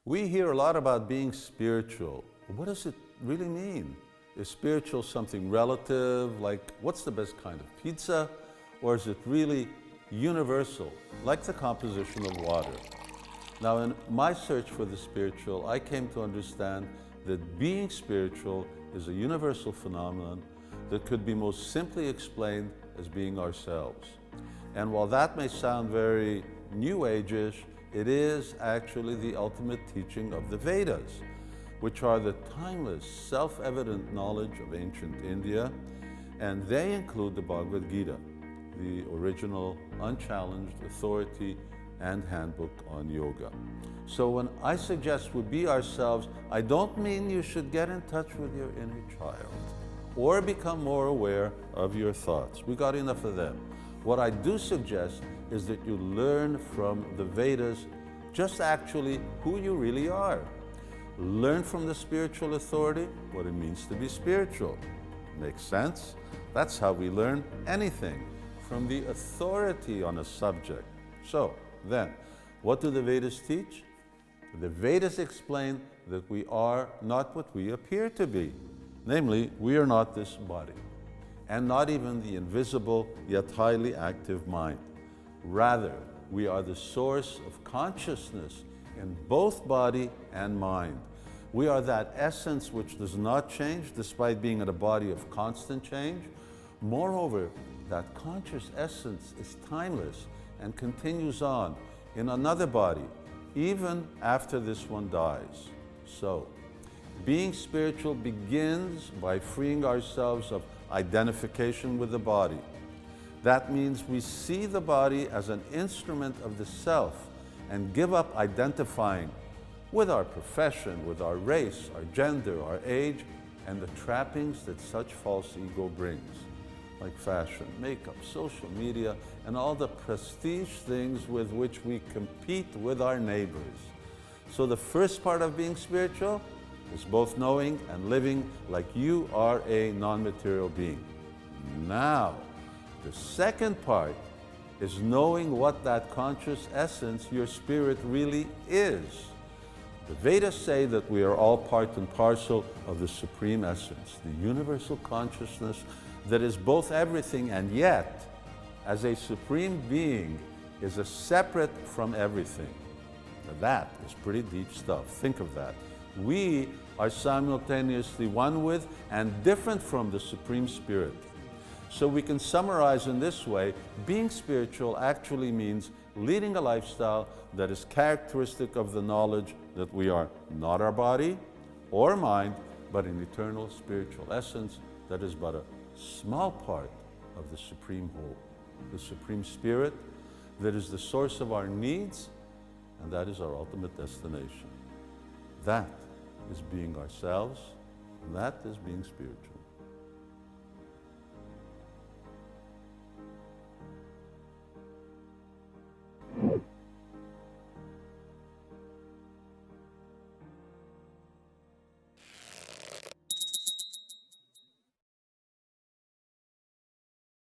We hear a lot about being spiritual. What does it really mean? Is spiritual something relative, like what's the best kind of pizza? Or is it really universal, like the composition of water? Now, in my search for the spiritual, I came to understand that being spiritual is a universal phenomenon that could be most simply explained as being ourselves. And while that may sound very New Age-ish, it is actually the ultimate teaching of the Vedas, which are the timeless, self-evident knowledge of ancient India, and they include the Bhagavad Gita, the original, unchallenged authority and handbook on yoga. So when I suggest we be ourselves, I don't mean you should get in touch with your inner child or become more aware of your thoughts. We got enough of them. What I do suggest is that you learn from the Vedas just actually who you really are. Learn from the spiritual authority what it means to be spiritual. Makes sense? That's how we learn anything, from the authority on a subject. So then, what do the Vedas teach? The Vedas explain that we are not what we appear to be. Namely, we are not this body, and not even the invisible yet highly active mind. Rather, we are the source of consciousness in both body and mind. We are that essence which does not change despite being in a body of constant change. Moreover, that conscious essence is timeless and continues on in another body, even after this one dies. So, being spiritual begins by freeing ourselves of identification with the body. That means we see the body as an instrument of the self and give up identifying with our profession, with our race, our gender, our age, and the trappings that such false ego brings, like fashion, makeup, social media, and all the prestige things with which we compete with our neighbors. So the first part of being spiritual is both knowing and living like you are a non-material being. Now, the second part is knowing what that conscious essence, your spirit, really is. The Vedas say that we are all part and parcel of the Supreme Essence, the universal consciousness that is both everything and yet, as a Supreme Being, is a separate from everything. Now that is pretty deep stuff. Think of that. We are simultaneously one with and different from the Supreme Spirit. So we can summarize in this way, being spiritual actually means leading a lifestyle that is characteristic of the knowledge that we are not our body or mind, but an eternal spiritual essence that is but a small part of the Supreme Whole, the Supreme Spirit that is the source of our needs, and that is our ultimate destination. That is being ourselves, and that is being spiritual.